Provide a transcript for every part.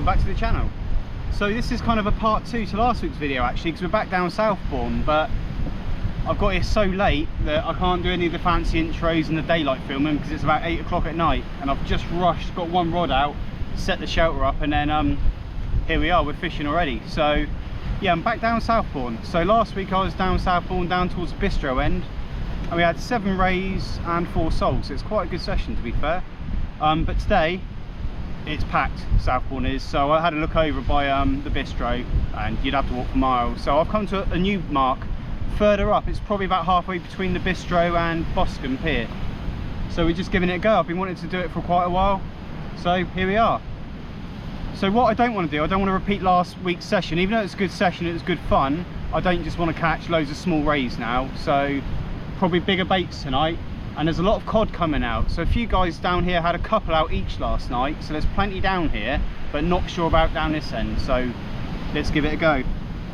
welcome back to the channel. So this is kind of a part 2 to last week's video actually, because we're back down Southbourne, but I've got here so late that I can't do any of the fancy intros and the daylight filming because it's about 8 o'clock at night, and I've just rushed, got one rod out, set the shelter up, and then here we are, we're fishing already. So yeah, I'm back down Southbourne. So last week I was down Southbourne, down towards the bistro end, and we had 7 rays and 4 soles, so it's quite a good session to be fair. But today it's packed, Southbourne is, so I had a look over by the bistro and you'd have to walk for miles. So I've come to a new mark further up. It's probably about halfway between the bistro and Boscombe Pier, so we're just giving it a go. I've been wanting to do it for quite a while, so here we are. So what I don't want to do, I don't want to repeat last week's session. Even though it's a good session, it was good fun, I don't just want to catch loads of small rays now, so probably bigger baits tonight. And there's a lot of cod coming out, so a few guys down here had a couple out each last night, so there's plenty down here, but not sure about down this end, so let's give it a go.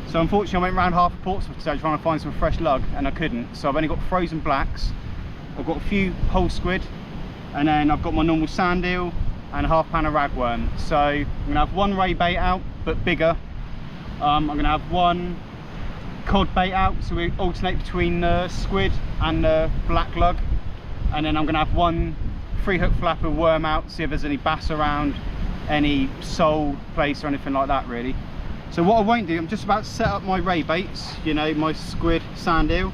So unfortunately I went round half of Portsmouth today trying to find some fresh lug, and I couldn't, so I've only got frozen blacks, I've got a few whole squid, and then I've got my normal sand eel and a half pan of ragworm. So I'm gonna have one ray bait out but bigger. I'm gonna have one cod bait out, so we alternate between the squid and the black lug. And then I'm going to have one 3-hook flapper worm out, see if there's any bass around, any sole place or anything like that really. So what I won't do, I'm just about to set up my ray baits, you know, my squid, sand eel.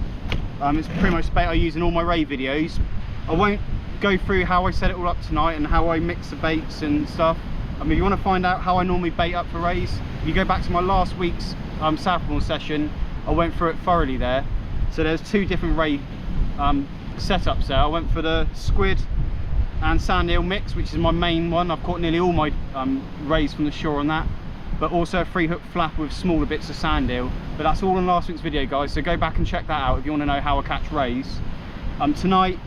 It's pretty much the bait I use in all my ray videos. I won't go through how I set it all up tonight and how I mix the baits and stuff. I mean, if you want to find out how I normally bait up for rays, if you go back to my last week's Southbourne session, I went through it thoroughly there. So there's 2 different ray setups there. I went for the squid and sand eel mix, which is my main one. I've caught nearly all my rays from the shore on that, but also a 3-hook flap with smaller bits of sand eel. But that's all in last week's video, guys, so go back and check that out if you want to know how I catch rays. Tonight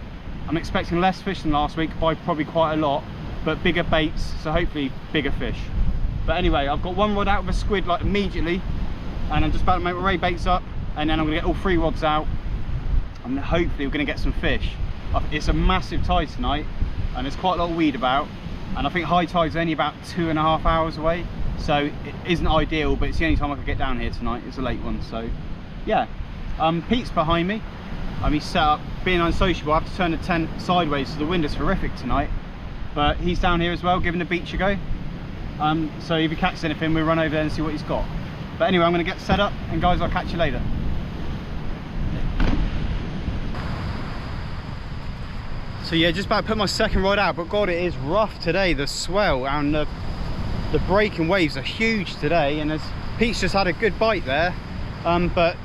I'm expecting less fish than last week by probably quite a lot, but bigger baits, so hopefully bigger fish. But anyway, I've got one rod out with a squid like immediately, and I'm just about to make my ray baits up, and then I'm going to get all 3 rods out, and hopefully we're going to get some fish. It's a massive tide tonight and there's quite a lot of weed about, and I think high tide's only about 2.5 hours away, so it isn't ideal, but it's the only time I could get down here tonight. It's a late one, so yeah. Pete's behind me. He's set up, being unsociable, I have to turn the tent sideways so the wind is horrific tonight, but he's down here as well giving the beach a go. So if he catches anything, we'll run over there and see what he's got. But anyway, I'm going to get set up, and guys, I'll catch you later. So yeah, just about to put my second rod out, but God, it is rough today. The swell and the breaking waves are huge today, and Pete's just had a good bite there, but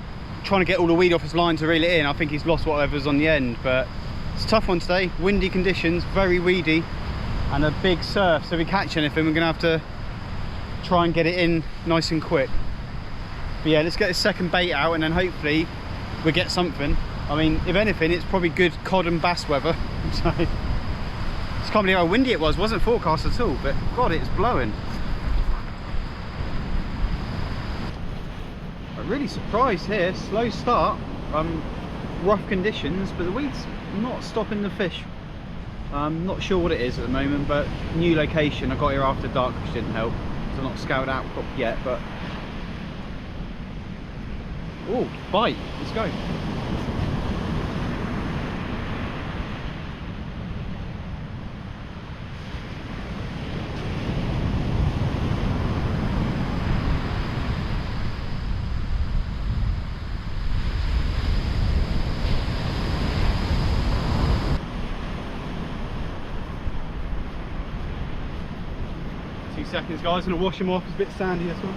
trying to get all the weed off his line to reel it in, I think he's lost whatever's on the end. But it's a tough one today, windy conditions, very weedy, and a big surf, so if we catch anything we're gonna have to try and get it in nice and quick. But yeah, let's get this second bait out and then hopefully we get something. I mean, if anything, it's probably good cod and bass weather. So, just can't believe how windy it was. Wasn't forecast at all, but God, it's blowing. I'm really surprised here. Slow start, rough conditions, but the weed's not stopping the fish. I'm not sure what it is at the moment, but new location. I got here after dark, which didn't help. So I'm not scouted out yet, but oh, bite! Let's go. Seconds, guys. I'm gonna wash him off. It's a bit sandy, this one.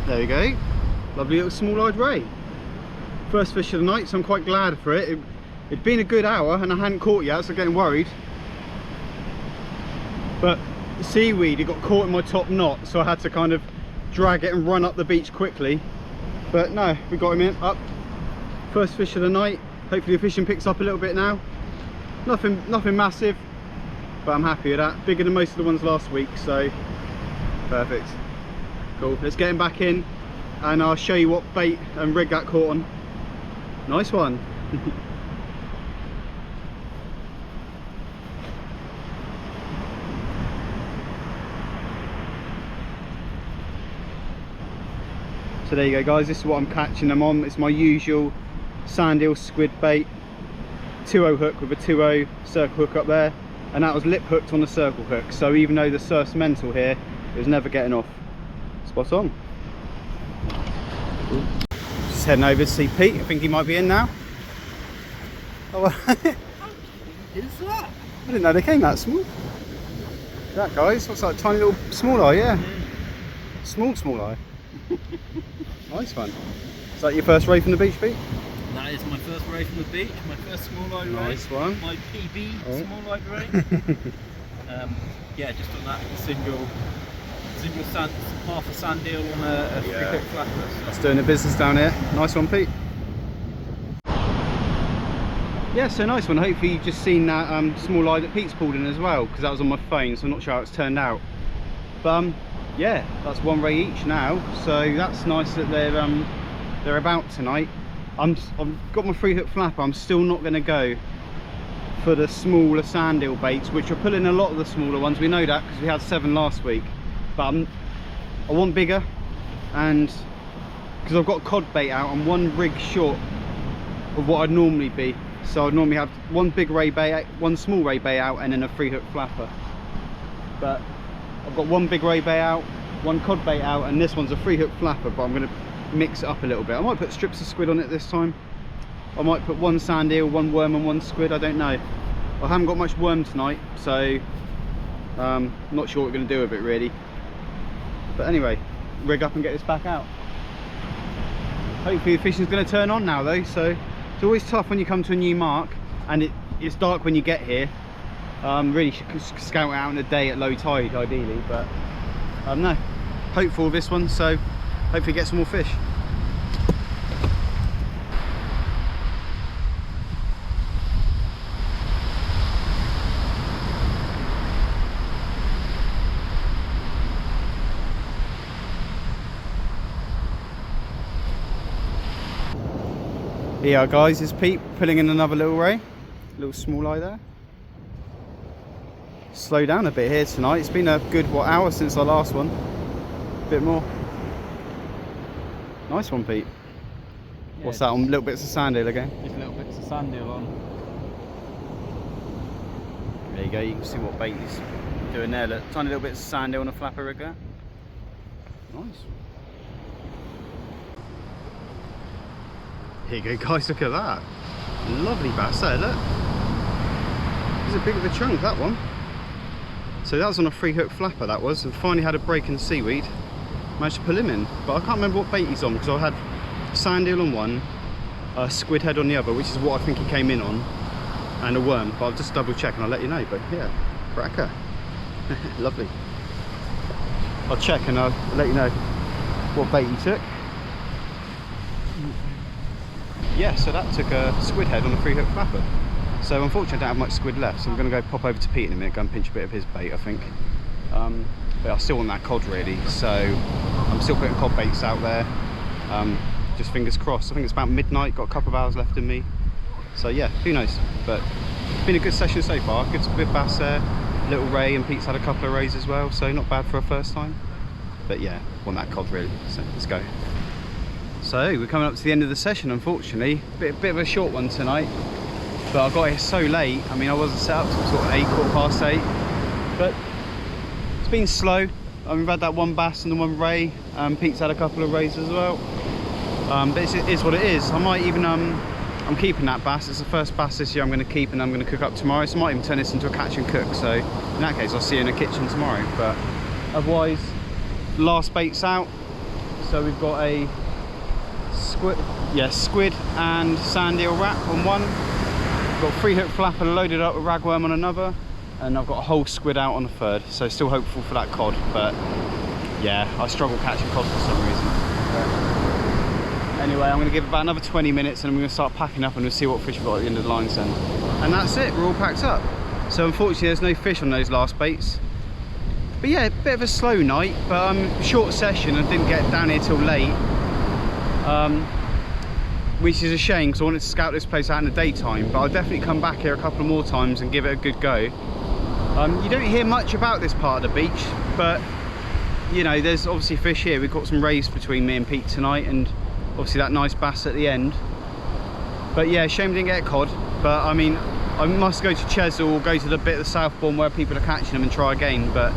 There we go. Lovely little small-eyed ray. First fish of the night, so I'm quite glad for it. It'd been a good hour and I hadn't caught yet, so I'm getting worried. But the seaweed, it got caught in my top knot, so I had to kind of drag it and run up the beach quickly. But no, we got him up. First fish of the night. Hopefully the fishing picks up a little bit now. Nothing massive, but I'm happy with that. Bigger than most of the ones last week, so perfect. Cool, let's get him back in and I'll show you what bait and rig that caught on. Nice one. So there you go guys, this is what I'm catching them on. It's my usual sand eel squid bait, 2-0 hook with a 2-0 circle hook up there, and that was lip hooked on the circle hook, so even though the surf's mental here, it was never getting off. Spot on. Just heading over to see Pete. I think he might be in now. Oh, how is that? I didn't know they came that small. That guys, what's that tiny little small eye? Yeah, small eye. Nice one. Is that your first ray from the beach, Pete? That is my first ray from the beach, my first small eye ray. Nice one. My PB small eye ray. Yeah, just on that single sand, half a sand eel on a 3-hook flatfish. That's doing the business down here. Nice one, Pete. Yeah, so nice one. Hopefully you've just seen that small eye that Pete's pulled in as well, because that was on my phone, so I'm not sure how it's turned out. But yeah, that's 1 ray each now, so that's nice that they're about tonight. I've got my 3-hook flapper. I'm still not going to go for the smaller sand eel baits, which are pulling a lot of the smaller ones. We know that because we had 7 last week, but I want bigger, and because I've got cod bait out, I'm 1 rig short of what I'd normally be. So I'd normally have 1 big ray bait, 1 small ray bait out, and then a 3-hook flapper. But I've got 1 big ray bait out, 1 cod bait out, and this one's a 3-hook flapper, but I'm going to mix it up a little bit. I might put strips of squid on it this time. I might put 1 sand eel, 1 worm and 1 squid, I don't know. I haven't got much worm tonight, so not sure what we're going to do with it really. But anyway, rig up and get this back out. Hopefully the fishing's going to turn on now though, so it's always tough when you come to a new mark, and it's dark when you get here. Really should scout out in the day at low tide ideally, but no, hopeful with this one, so hopefully get some more fish. Yeah guys, it's Pete pulling in another little ray, little small eye there. Slow down a bit here tonight. It's been a good hour since our last one, a bit more. Nice one, Pete. Yeah, what's that on? Little bits of sand eel again? Just little bits of sand eel on. There you go, you can see what bait he's doing there. Look, tiny little bits of sand eel on a flapper rig there. Nice. Here you go guys, look at that. Lovely bass there, look. It's a big of a chunk, that one. So that was on a 3-hook flapper, that was, and finally had a break in the seaweed. Managed to pull him in, but I can't remember what bait he's on, because I had sand eel on one, a squid head on the other, which is what I think he came in on, and a worm, but I'll just double check and I'll let you know. But yeah, cracker. Lovely. I'll check and I'll let you know what bait he took. Yeah, so that took a squid head on a 3-hook flapper. So unfortunately I don't have much squid left, so I'm going to go pop over to Pete in a minute, go and pinch a bit of his bait, I think. But I still want that cod really, so I'm still putting cod baits out there. Just fingers crossed. I think it's about midnight, got a couple of hours left in me. So yeah, who knows. But it's been a good session so far. Good bass there, little ray, and Pete's had a couple of rays as well, so not bad for a first time. But yeah, want that cod really, so let's go. So we're coming up to the end of the session, unfortunately. Bit of a short one tonight, but I got here so late. I mean, I wasn't set up till sort of 8:15, but it's been slow. We've had that 1 bass and the 1 ray. Pete's had a couple of rays as well. But it is what it is. I might even, I'm keeping that bass. It's the first bass this year I'm going to keep, and I'm going to cook up tomorrow. So I might even turn this into a catch and cook. So in that case, I'll see you in the kitchen tomorrow. But otherwise, last bait's out. So we've got a squid and sand eel wrap on one. Got 3-hook flapper loaded up with ragworm on another, and I've got a whole squid out on the 3rd. So still hopeful for that cod, but yeah, I struggle catching cod for some reason. Anyway, I'm going to give it about another 20 minutes and I'm going to start packing up and we'll see what fish we've got at the end of the lines then. And that's it, we're all packed up. So unfortunately there's no fish on those last baits. But yeah, a bit of a slow night, but short session. I didn't get down here till late. which is a shame because I wanted to scout this place out in the daytime, but I'll definitely come back here a couple more times and give it a good go. You don't hear much about this part of the beach, but you know, there's obviously fish here. We've got some rays between me and Pete tonight, and obviously that nice bass at the end. But yeah, shame we didn't get a cod. But I mean, I must go to Chesil or go to the bit of Southbourne where people are catching them and try again. But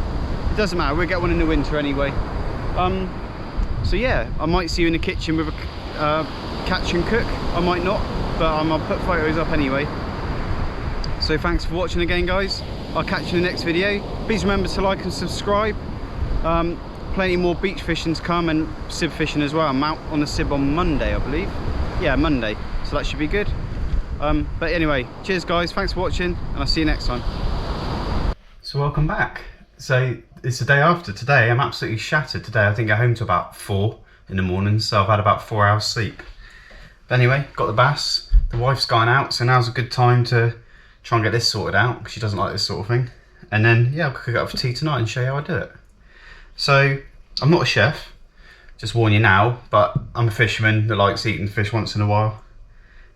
it doesn't matter, we'll get one in the winter anyway. So yeah, I might see you in the kitchen with a catch and cook. I might not, but I'll put photos up anyway. So thanks for watching again, guys. I'll catch you in the next video. Please remember to like and subscribe. Plenty more beach fishing to come, and sib fishing as well. I'm out on the sib on Monday, I believe. Yeah, Monday, so that should be good. But anyway, cheers guys, thanks for watching, and I'll see you next time. So welcome back. So it's the day after today. I'm absolutely shattered today. I didn't get home till about 4 in the morning, so I've had about 4 hours sleep. But anyway, got the bass. The wife's gone out, so now's a good time to try and get this sorted out, because she doesn't like this sort of thing. And then yeah, I'll cook it up for tea tonight and show you how I do it. So I'm not a chef, just warn you now, but I'm a fisherman that likes eating fish once in a while.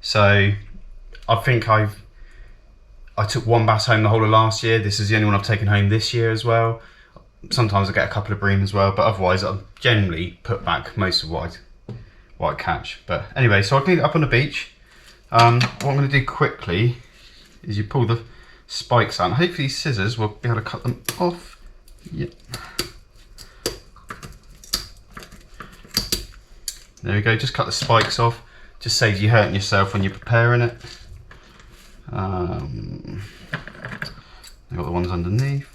So I think I took 1 bass home the whole of last year. This is the only one I've taken home this year as well. Sometimes I get a couple of bream as well, but otherwise I generally put back most of what I catch. But anyway, so I cleaned it up on the beach. What I'm going to do quickly is you pull the spikes out. Hopefully these scissors will be able to cut them off. Yep. There we go, just cut the spikes off. Just saves you hurting yourself when you're preparing it. I've got the ones underneath.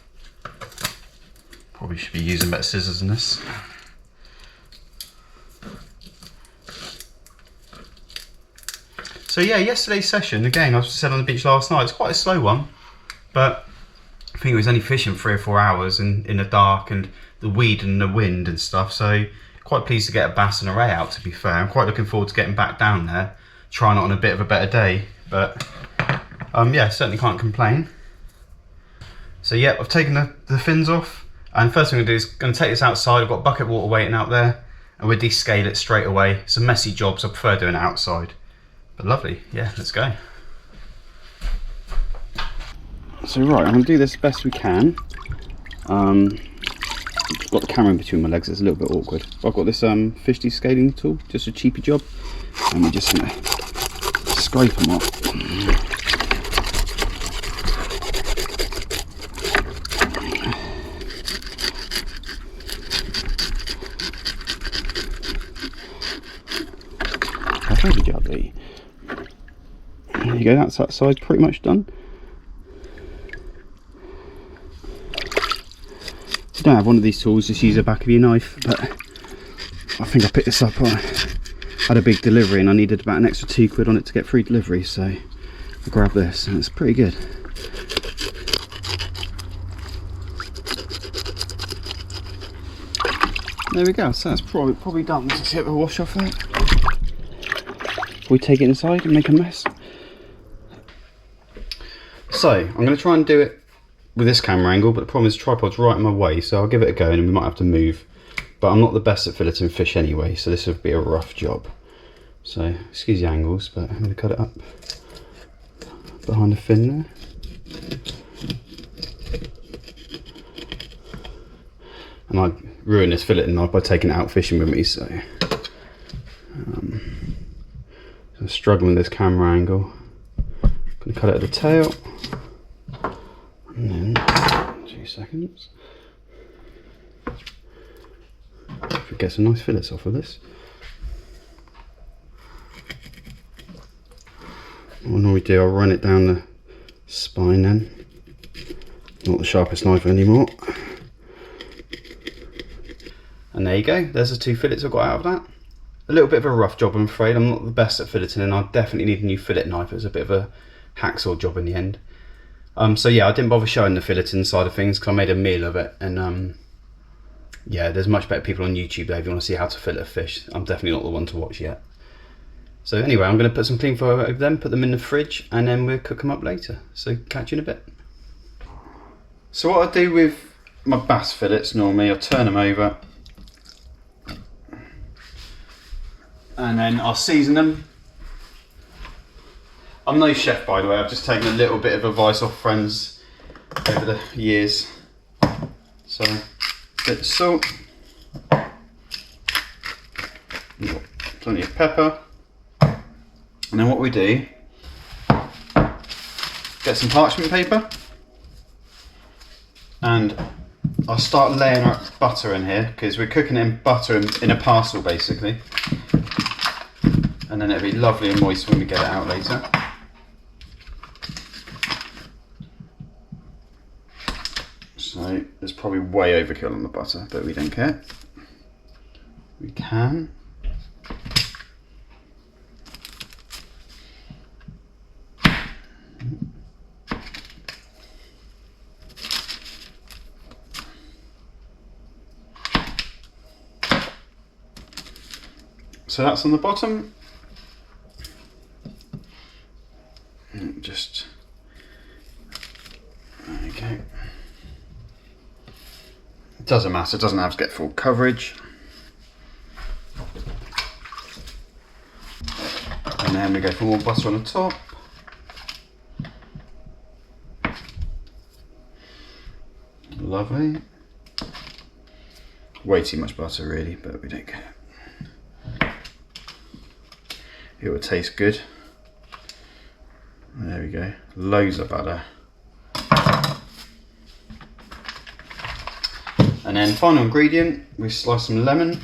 Probably should be using better scissors than this. So yeah, yesterday's session, again, I said on the beach last night, it's quite a slow one, but I think it was only fishing 3 or 4 hours in the dark and the weed and the wind and stuff, so quite pleased to get a bass and a ray out, to be fair. I'm quite looking forward to getting back down there, trying it on a bit of a better day, but yeah, certainly can't complain. So yeah, I've taken the fins off, and first thing I'm going to do is going to take this outside. I've got bucket water waiting out there, and we'll descale it straight away. Some messy jobs, I prefer doing it outside. But lovely, yeah, let's go. So right, I'm going to do this best we can. I've got the camera in between my legs, it's a little bit awkward. I've got this fish descaling tool, just a cheapy job, and we're just going to scrape them off. Very lovely. There you go, that's that side pretty much done. If you don't have one of these tools, just use the back of your knife, but I think I picked this up. I had a big delivery and I needed about an extra £2 on it to get free delivery, so I grabbed this and it's pretty good. There we go, so that's probably done. Let's get the wash off that. We take it inside and make a mess. So I'm going to try and do it with this camera angle, but the problem is the tripod's right in my way, so I'll give it a go and we might have to move. But I'm not the best at filleting fish anyway, so this would be a rough job. So excuse the angles, but I'm going to cut it up behind the fin there. And I ruined this filleting knife by taking it out fishing with me, so I'm struggling with this camera angle. Gonna cut it at the tail, and then 2 seconds. If we get some nice fillets off of this. What I normally do, I'll run it down the spine then. Not the sharpest knife anymore. And there you go, there's the 2 fillets I got out of that. A little bit of a rough job, I'm afraid. I'm not the best at filleting, and I definitely need a new fillet knife. It was a bit of a hacksaw job in the end. So yeah, I didn't bother showing the filleting side of things because I made a meal of it. And yeah, there's much better people on YouTube there if you want to see how to fillet a fish. I'm definitely not the one to watch yet. So anyway, I'm going to put some clean foil over them, put them in the fridge, and then we'll cook them up later. So catch you in a bit. So what I do with my bass fillets normally, I turn them over, and then I'll season them I'm no chef, by the way. I've just taken a little bit of advice off friends over the years. So, a bit of salt, plenty of pepper, and then what we do, get some parchment paper, and I'll start laying our butter in here because we're cooking it in butter in a parcel basically, and then it'll be lovely and moist when we get it out later. So there's probably way overkill on the butter, but we don't care. We can. So that's on the bottom. Just, there you go. It doesn't matter, it doesn't have to get full coverage. And then we go for more butter on the top. Lovely. Way too much butter really, but we don't care. It will taste good. There we go, loads of butter. And then final ingredient, we slice some lemon.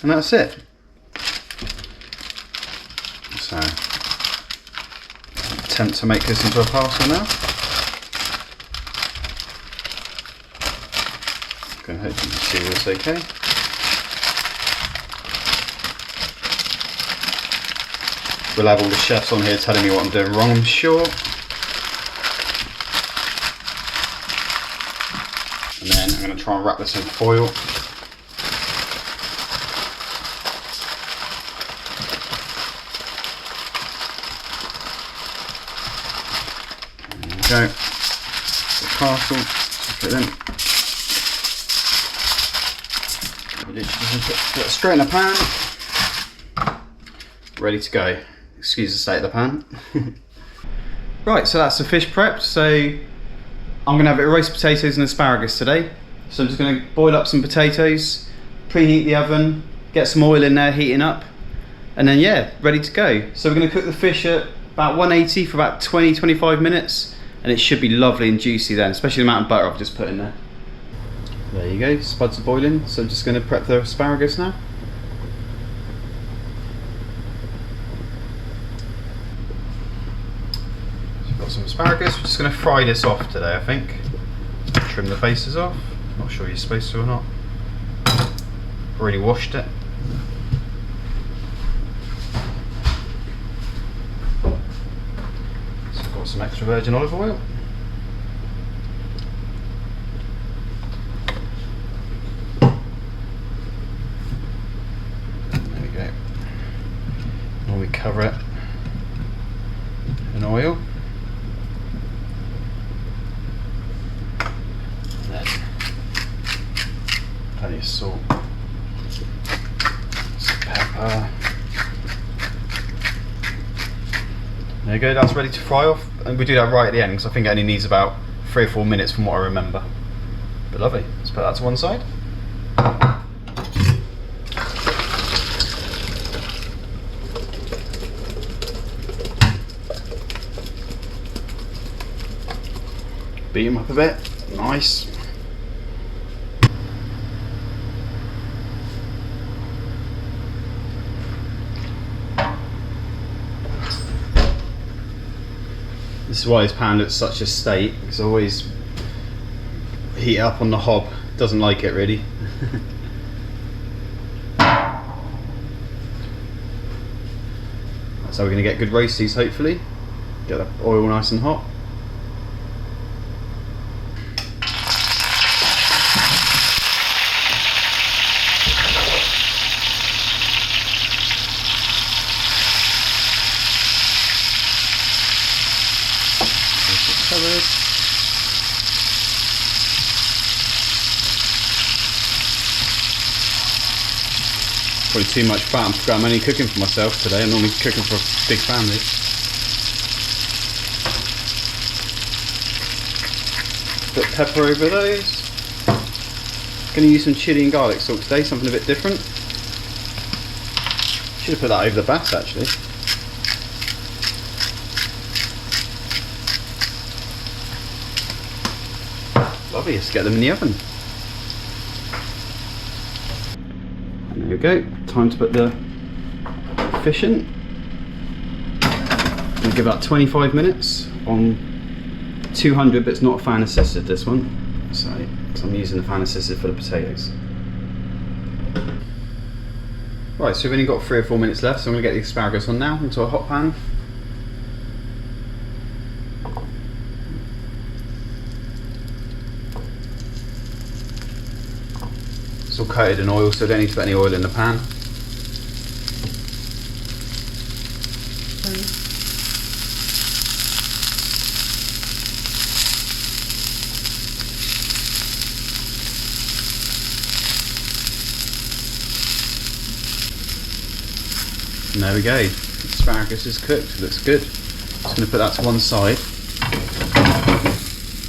And that's it. So, attempt to make this into a parcel now. I'm going to hope you can see this okay. We'll have all the chefs on here telling me what I'm doing wrong, I'm sure. And then I'm going to try and wrap this in foil. Go, the parcel, stick it in. Put it straight in the pan. Ready to go. Excuse the state of the pan. Right, so that's the fish prepped. So I'm gonna have a bit of roast potatoes and asparagus today. So I'm just gonna boil up some potatoes, preheat the oven, get some oil in there heating up, and then yeah, ready to go. So we're gonna cook the fish at about 180 for about 20-25 minutes. And it should be lovely and juicy then, especially the amount of butter I've just put in there. There you go, spuds are boiling, so I'm just going to prep the asparagus now. So I've got some asparagus, we're just going to fry this off today I think. Trim the faces off, not sure you're supposed to or not. Already washed it. Some extra virgin olive oil. There we go. And we cover it in oil. And then plenty of salt, some pepper. There you go, that's ready to fry off, and we do that right at the end because I think it only needs about 3 or 4 minutes from what I remember. But lovely, let's put that to one side. Beat them up a bit, nice. This is why this pan looks such a state, because I always heat it up on the hob. Doesn't like it really. That's how we're going to get good roasties hopefully. Get the oil nice and hot. Covered. Probably too much fat. I'm only cooking for myself today. I'm normally cooking for a big family. Put pepper over those. Going to use some chilli and garlic salt today, something a bit different. Should have put that over the bass actually. Lovely, let's get them in the oven. And there we go, time to put the fish in. I'm going to give that 25 minutes on 200, but it's not fan assisted this one. So, because I'm using the fan assisted for the potatoes. Right, so we've only got 3 or 4 minutes left, so I'm going to get the asparagus on now into a hot pan. It's all coated in oil, so I don't need to put any oil in the pan. And there we go, asparagus is cooked, looks good. Just going to put that to one side.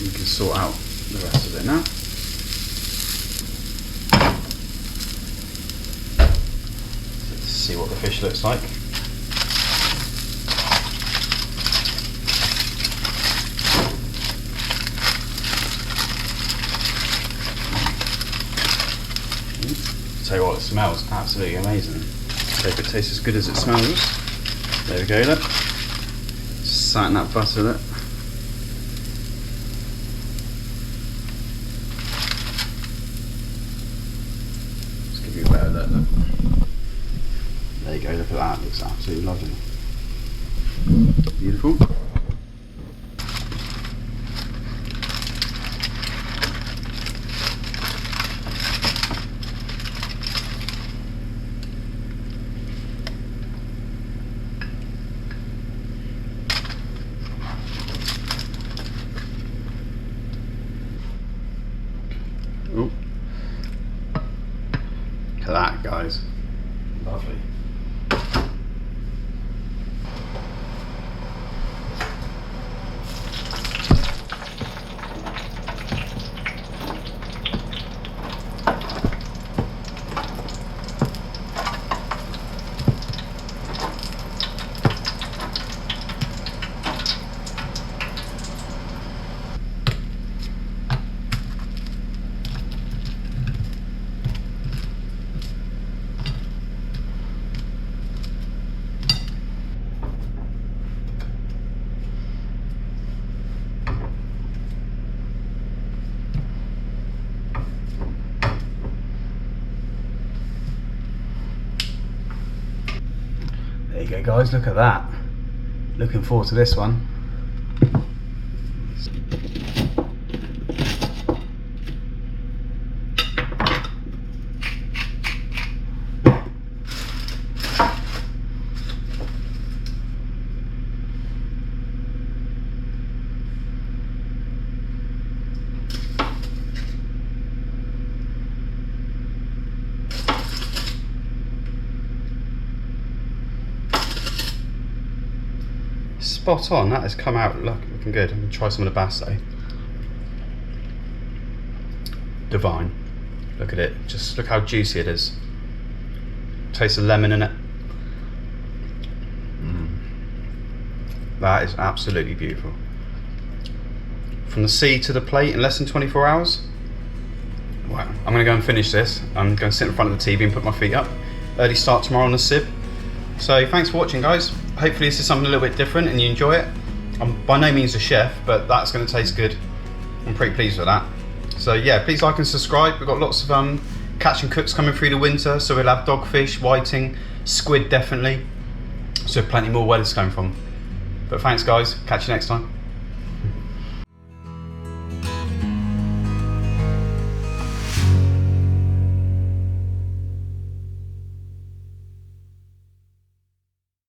You can sort out the rest of it now. Let's see what the fish looks like. Tell you what, it smells absolutely amazing. So if it tastes as good as it smells, there we go, look. Just sat in that butter, look. Let's give you a better look, look. There you go, look at that, it looks absolutely lovely. Beautiful. Oh. Look at that, guys. Lovely. There you go, guys, look at that. Looking forward to this one. Spot on, that has come out looking good. I'm going to try some of the bass though. Divine. Look at it, just look how juicy it is. Taste of lemon in it. That is absolutely beautiful. From the sea to the plate in less than 24 hours. Wow. I'm going to go and finish this. I'm going to sit in front of the TV and put my feet up. Early start tomorrow on the sib. So thanks for watching, guys. Hopefully this is something a little bit different and you enjoy it. I'm by no means a chef, but that's going to taste good. I'm pretty pleased with that. So yeah, please like and subscribe. We've got lots of catch and cooks coming through the winter, so we'll have dogfish, whiting, squid definitely. So plenty more where it's coming from. But thanks guys, catch you next time.